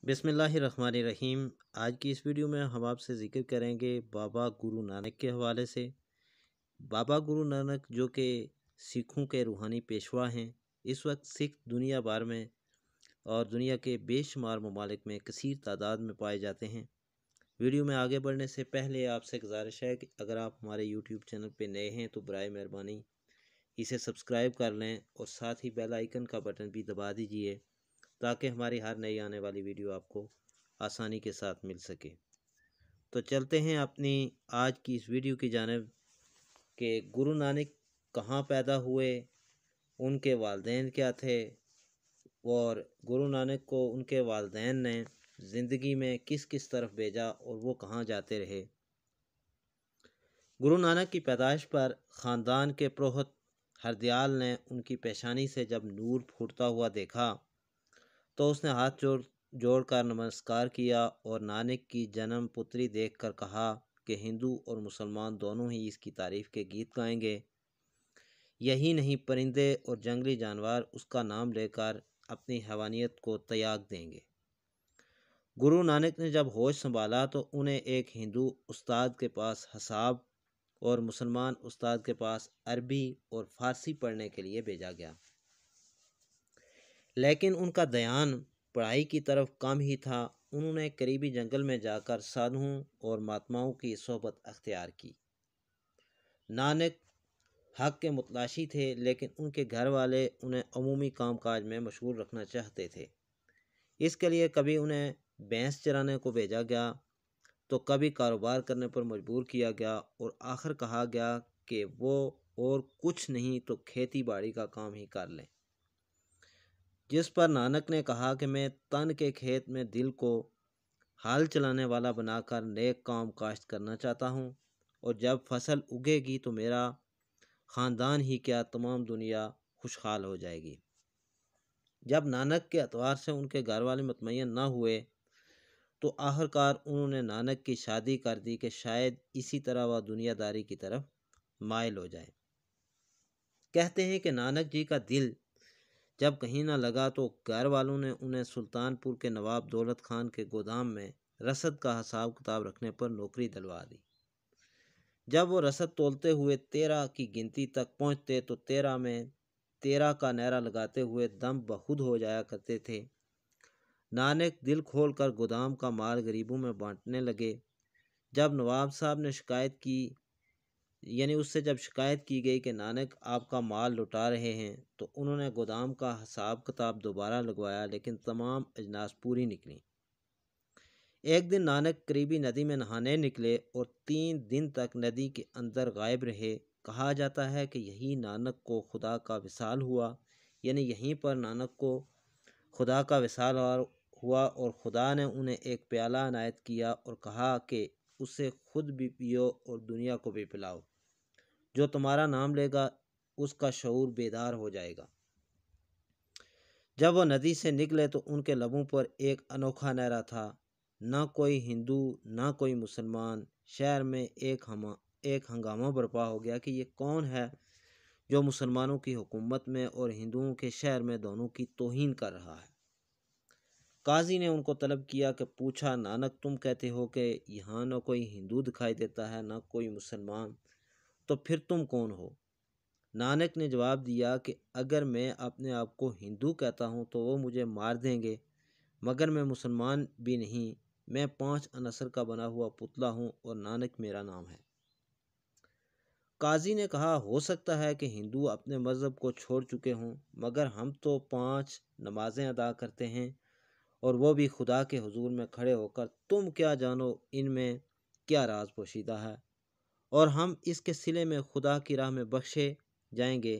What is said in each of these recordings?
بسم اللہ الرحمن الرحیم۔ آج کی اس ویڈیو میں ہم آپ سے ذکر کریں گے بابا گرو نانک کے حوالے سے۔ بابا گرو نانک جو کہ سکھوں کے روحانی پیشوا ہیں، اس وقت سکھ دنیا بھر میں اور دنیا کے بے شمار ممالک میں کثیر تعداد میں پائے جاتے ہیں۔ ویڈیو میں آگے بڑھنے سے پہلے آپ سے گزارش ہے کہ اگر آپ ہمارے یوٹیوب چینل پہ نئے ہیں تو برائے مہربانی اسے سبسکرائب کر لیں اور ساتھ ہی بیل آئیکن کا بٹن بھی دبا دیجئے تاکہ ہماری ہر نئی آنے والی ویڈیو آپ کو آسانی کے ساتھ مل سکے۔ تو چلتے ہیں اپنی آج کی اس ویڈیو کی جانب کہ گرو نانک کہاں پیدا ہوئے، ان کے والدین کیا تھے اور گرو نانک کو ان کے والدین نے زندگی میں کس کس طرف بھیجا اور وہ کہاں جاتے رہے۔ گرو نانک کی پیدائش پر خاندان کے پروہت ہردیال نے ان کی پیشانی سے جب نور پھوٹتا ہوا دیکھا تو اس نے ہاتھ جوڑ کر نمسکار کیا اور نانک کی جنم پتری دیکھ کر کہا کہ ہندو اور مسلمان دونوں ہی اس کی تعریف کے گیت گائیں گے، یہی نہیں پرندے اور جنگلی جانور اس کا نام لے کر اپنی حیوانیت کو تیاگ دیں گے۔ گرو نانک نے جب ہوش سنبھالا تو انہیں ایک ہندو استاد کے پاس حساب اور مسلمان استاد کے پاس عربی اور فارسی پڑھنے کے لیے بھیجا گیا، لیکن ان کا دھیان پڑھائی کی طرف کم ہی تھا۔ انہوں نے قریبی جنگل میں جا کر سادھوؤں اور مہاتماؤں کی صحبت اختیار کی۔ نانک حق کے متلاشی تھے، لیکن ان کے گھر والے انہیں عمومی کام کاج میں مشغول رکھنا چاہتے تھے۔ اس کے لیے کبھی انہیں بھینس چرانے کو بھیجا گیا تو کبھی کاروبار کرنے پر مجبور کیا گیا اور آخر کہا گیا کہ وہ اور کچھ نہیں تو کھیتی باڑی کا کام ہی کر لیں، جس پر نانک نے کہا کہ میں تن کے کھیت میں دل کو ہال چلانے والا بنا کر نیک کام کاشت کرنا چاہتا ہوں، اور جب فصل اگے گی تو میرا خاندان ہی کیا تمام دنیا خوشحال ہو جائے گی۔ جب نانک کے اعتبار سے ان کے گھر والے مطمئن نہ ہوئے تو آخرکار انہوں نے نانک کی شادی کر دی کہ شاید اسی طرح وہ دنیا داری کی طرف مائل ہو جائے۔ کہتے ہیں کہ نانک جی کا دل جب کہیں نہ لگا تو گھر والوں نے انہیں سلطان پور کے نواب دولت خان کے گودام میں رسد کا حساب کتاب رکھنے پر نوکری دلوا دی۔ جب وہ رسد تولتے ہوئے 13 کی گنتی تک پہنچتے تو 13 میں 13 کا نعرہ لگاتے ہوئے دم بخود ہو جایا کرتے تھے۔ نانک دل کھول کر گودام کا مال غریبوں میں بانٹنے لگے۔ جب نواب صاحب نے شکایت کی، اس سے جب شکایت کی گئی کہ نانک آپ کا مال لٹا رہے ہیں، تو انہوں نے گودام کا حساب کتاب دوبارہ لگوایا، لیکن تمام اجناس پوری نکلی۔ ایک دن نانک قریبی ندی میں نہانے نکلے اور 3 دن تک ندی کے اندر غائب رہے۔ کہا جاتا ہے کہ یہی نانک کو خدا کا وصال ہوا، یہیں پر نانک کو خدا کا وصال ہوا اور خدا نے انہیں ایک پیالہ عنایت کیا اور کہا کہ اسے خود بھی پیو اور دنیا کو بھی پلاؤ، جو تمہارا نام لے گا اس کا شعور بیدار ہو جائے گا۔ جب وہ ندی سے نکلے تو ان کے لبوں پر ایک انوکھا نعرہ تھا، نہ کوئی ہندو نہ کوئی مسلمان۔ شہر میں ایک ہنگامہ برپا ہو گیا کہ یہ کون ہے جو مسلمانوں کی حکومت میں اور ہندوؤں کے شہر میں دونوں کی توہین کر رہا ہے۔ قاضی نے ان کو طلب کیا کہ پوچھا، نانک تم کہتے ہو کہ یہاں نہ کوئی ہندو دکھائی دیتا ہے نہ کوئی مسلمان، تو پھر تم کون ہو؟ نانک نے جواب دیا کہ اگر میں اپنے آپ کو ہندو کہتا ہوں تو وہ مجھے مار دیں گے، مگر میں مسلمان بھی نہیں، میں 5 عنصر کا بنا ہوا پتلا ہوں اور نانک میرا نام ہے۔ قاضی نے کہا، ہو سکتا ہے کہ ہندو اپنے مذہب کو چھوڑ چکے ہوں، مگر ہم تو 5 نمازیں ادا کرتے ہیں اور وہ بھی خدا کے حضور میں کھڑے ہو کر۔ تم کیا جانو ان میں کیا راز پوشیدہ ہے، اور ہم اس کے صلے میں خدا کی راہ میں بخشے جائیں گے۔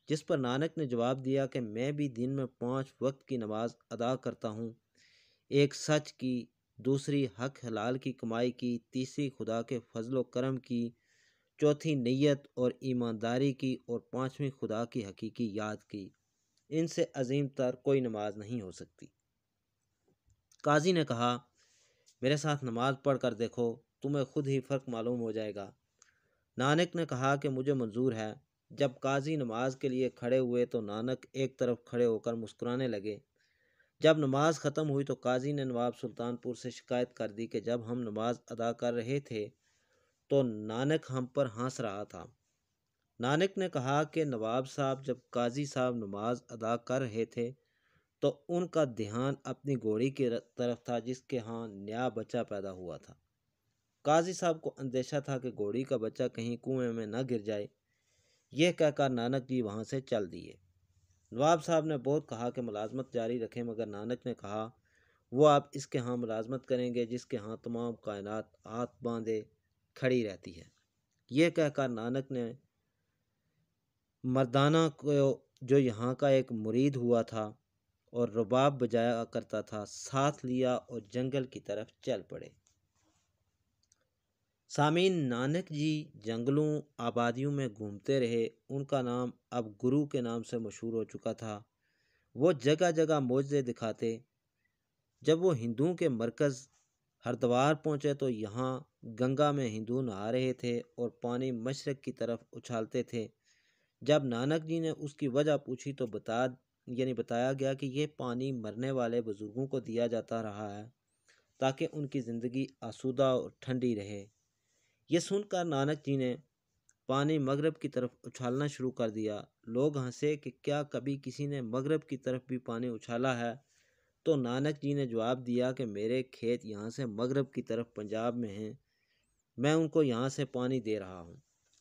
جس پر نانک نے جواب دیا کہ میں بھی دن میں 5 وقت کی نماز ادا کرتا ہوں، ایک سچ کی، دوسری حق حلال کی کمائی کی، تیسری خدا کے فضل و کرم کی، چوتھی نیت اور ایمانداری کی، اور 5ویں خدا کی حقیقی یاد کی۔ ان سے عظیم تر کوئی نماز نہیں ہو سکتی۔ قاضی نے کہا، میرے ساتھ نماز پڑھ کر دیکھو، تمہیں خود ہی فرق معلوم ہو جائے گا۔ نانک نے کہا کہ مجھے منظور ہے۔ جب قاضی نماز کے لیے کھڑے ہوئے تو نانک ایک طرف کھڑے ہو کر مسکرانے لگے۔ جب نماز ختم ہوئی تو قاضی نے نواب سلطان پور سے شکایت کر دی کہ جب ہم نماز ادا کر رہے تھے تو نانک ہم پر ہنس رہا تھا۔ نانک نے کہا کہ نواب صاحب جب قاضی صاحب نماز ادا کر رہے تھے تو ان کا دھیان اپنی گھوڑی کی طرف تھا جس کے ہاں نیا بچہ پیدا ہوا تھا۔ قاضی صاحب کو اندیشہ تھا کہ گھوڑی کا بچہ کہیں کنویں میں نہ گر جائے۔ یہ کہہ کر نانک جی وہاں سے چل دیے۔ نواب صاحب نے بہت کہا کہ ملازمت جاری رکھیں، مگر نانک نے کہا وہ آپ اس کے ہاں ملازمت کریں گے جس کے ہاں تمام کائنات ہاتھ باندھے کھڑی رہتی ہے۔ یہ کہہ کر نانک نے مردانہ کو جو یہاں کا ایک مرید ہوا تھا اور رباب بجایا کرتا تھا ساتھ لیا اور جنگل کی طرف چل پڑے۔ سامعین، نانک جی جنگلوں آبادیوں میں گھومتے رہے۔ ان کا نام اب گرو کے نام سے مشہور ہو چکا تھا۔ وہ جگہ جگہ معجزے دکھاتے۔ جب وہ ہندوؤں کے مرکز ہردوار پہنچے تو یہاں گنگا میں ہندو نہا رہے تھے اور پانی مشرق کی طرف اچھالتے تھے۔ جب نانک جی نے اس کی وجہ پوچھی تو بتایا گیا کہ یہ پانی مرنے والے بزرگوں کو دیا جاتا رہا ہے تاکہ ان کی زندگی آسودہ اور ٹھنڈی رہے۔ یہ سن کر نانک جی نے پانی مغرب کی طرف اچھالنا شروع کر دیا۔ لوگ ہنسے کہ کیا کبھی کسی نے مغرب کی طرف بھی پانی اچھالا ہے؟ تو نانک جی نے جواب دیا کہ میرے کھیت یہاں سے مغرب کی طرف پنجاب میں ہیں، میں ان کو یہاں سے پانی دے رہا ہوں۔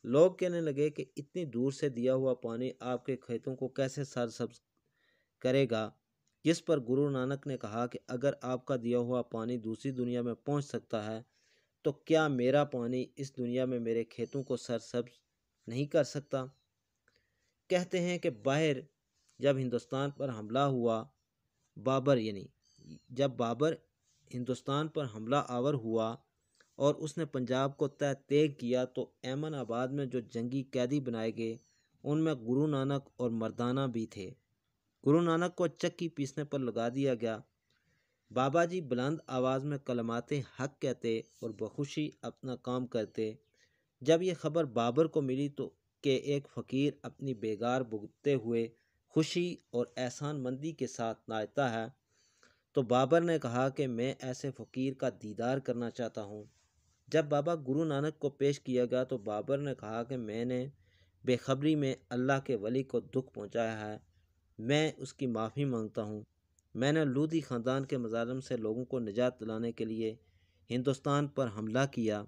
لوگ کہنے لگے کہ اتنی دور سے دیا ہوا پانی آپ کے کھیتوں کو کیسے سرسبز کرے گا؟ جس پر گرو نانک نے کہا کہ اگر آپ کا دیا ہوا پانی دوسری دنیا میں پہنچ سکتا ہے تو کیا میرا پانی اس دنیا میں میرے کھیتوں کو سرسبز نہیں کر سکتا؟ کہتے ہیں کہ باہر جب ہندوستان پر حملہ ہوا جب بابر ہندوستان پر حملہ آور ہوا اور اس نے پنجاب کو تیگ کیا تو ایمن آباد میں جو جنگی قیدی بنائے گئے ان میں گرو نانک اور مردانہ بھی تھے۔ گرو نانک کو چکی پیسنے پر لگا دیا گیا۔ بابا جی بلند آواز میں کلمات حق کہتے اور بخوشی اپنا کام کرتے۔ جب یہ خبر بابر کو ملی تو کہ ایک فقیر اپنی بیگار بھگتتے ہوئے خوشی اور احسان مندی کے ساتھ ناچتا ہے تو بابر نے کہا کہ میں ایسے فقیر کا دیدار کرنا چاہتا ہوں۔ جب بابا گرو نانک کو پیش کیا گیا تو بابر نے کہا کہ میں نے بے خبری میں اللہ کے ولی کو دکھ پہنچایا ہے، میں اس کی معافی مانگتا ہوں۔ میں نے لودھی خاندان کے مظالم سے لوگوں کو نجات دلانے کے لیے ہندوستان پر حملہ کیا۔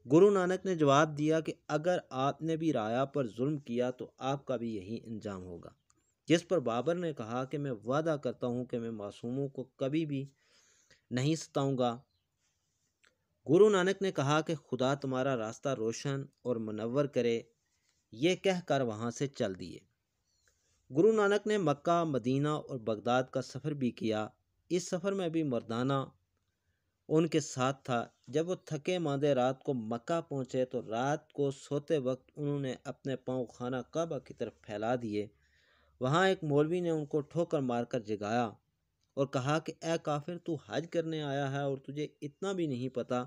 گرو نانک نے جواب دیا کہ اگر آپ نے بھی رایا پر ظلم کیا تو آپ کا بھی یہی انجام ہوگا۔ جس پر بابر نے کہا کہ میں وعدہ کرتا ہوں کہ میں معصوموں کو کبھی بھی نہیں ستاؤں گا۔ گرو نانک نے کہا کہ خدا تمہارا راستہ روشن اور منور کرے۔ یہ کہہ کر وہاں سے چل دیے۔ گرو نانک نے مکہ، مدینہ اور بغداد کا سفر بھی کیا۔ اس سفر میں بھی مردانہ ان کے ساتھ تھا۔ جب وہ تھکے ماندے رات کو مکہ پہنچے تو رات کو سوتے وقت انہوں نے اپنے پاؤں خانہ کعبہ کی طرف پھیلا دیے۔ وہاں ایک مولوی نے ان کو ٹھوکر مار کر جگایا اور کہا کہ اے کافر، تو حج کرنے آیا ہے اور تجھے اتنا بھی نہیں پتا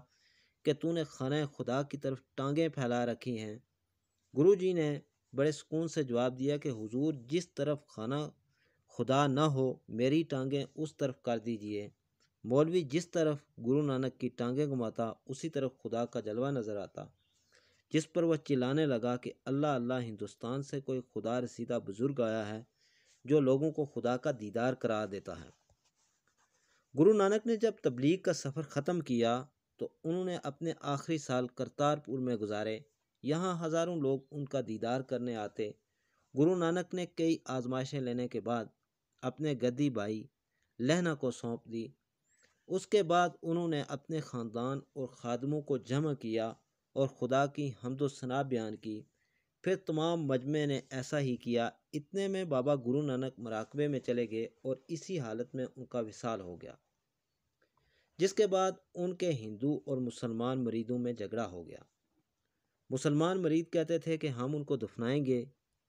کہ تو نے خانہ خدا کی طرف ٹانگیں پھیلا رکھی ہیں۔ گرو جی نے بڑے سکون سے جواب دیا کہ حضور، جس طرف خانہ خدا نہ ہو میری ٹانگیں اس طرف کر دیجئے۔ مولوی جس طرف گرو نانک کی ٹانگیں گھماتا اسی طرف خدا کا جلوہ نظر آتا، جس پر وہ چلانے لگا کہ اللہ اللہ، ہندوستان سے کوئی خدا رسیدہ بزرگ آیا ہے جو لوگوں کو خدا کا دیدار کرا دیتا ہے۔ گرو نانک نے جب تبلیغ کا سفر ختم کیا تو انہوں نے اپنے آخری سال کرتارپور میں گزارے۔ یہاں ہزاروں لوگ ان کا دیدار کرنے آتے۔ گرو نانک نے کئی آزمائشیں لینے کے بعد اپنے گدی بھائی لہنا کو سونپ دی۔ اس کے بعد انہوں نے اپنے خاندان اور خادموں کو جمع کیا اور خدا کی حمد و ثنا بیان کی۔ پھر تمام مجمع نے ایسا ہی کیا۔ اتنے میں بابا گرو نانک مراقبے میں چلے گئے اور اسی حالت میں ان کا وصال ہو گیا، جس کے بعد ان کے ہندو اور مسلمان مریدوں میں جھگڑا ہو گیا۔ مسلمان مرید کہتے تھے کہ ہم ان کو دفنائیں گے،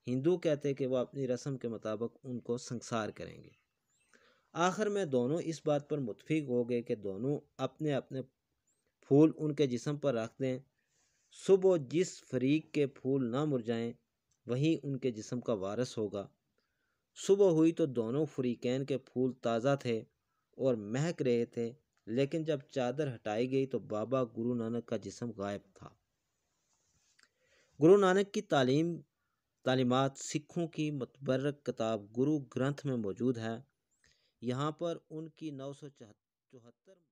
ہندو کہتے کہ وہ اپنی رسم کے مطابق ان کو سنسار کریں گے۔ آخر میں دونوں اس بات پر متفق ہو گئے کہ دونوں اپنے اپنے پھول ان کے جسم پر رکھ دیں۔ صبح جس فریق کے پھول نہ مرجائیں وہی ان کے جسم کا وارث ہوگا۔ صبح ہوئی تو دونوں فریقین کے پھول تازہ تھے۔ اور مہک رہے تھے، لیکن جب چادر ہٹائی گئی تو بابا گرو نانک کا جسم غائب تھا۔ گرو نانک کی تعلیمات سکھوں کی متبرک کتاب گرو گرنتھ میں موجود ہے۔ یہاں پر ان کی 974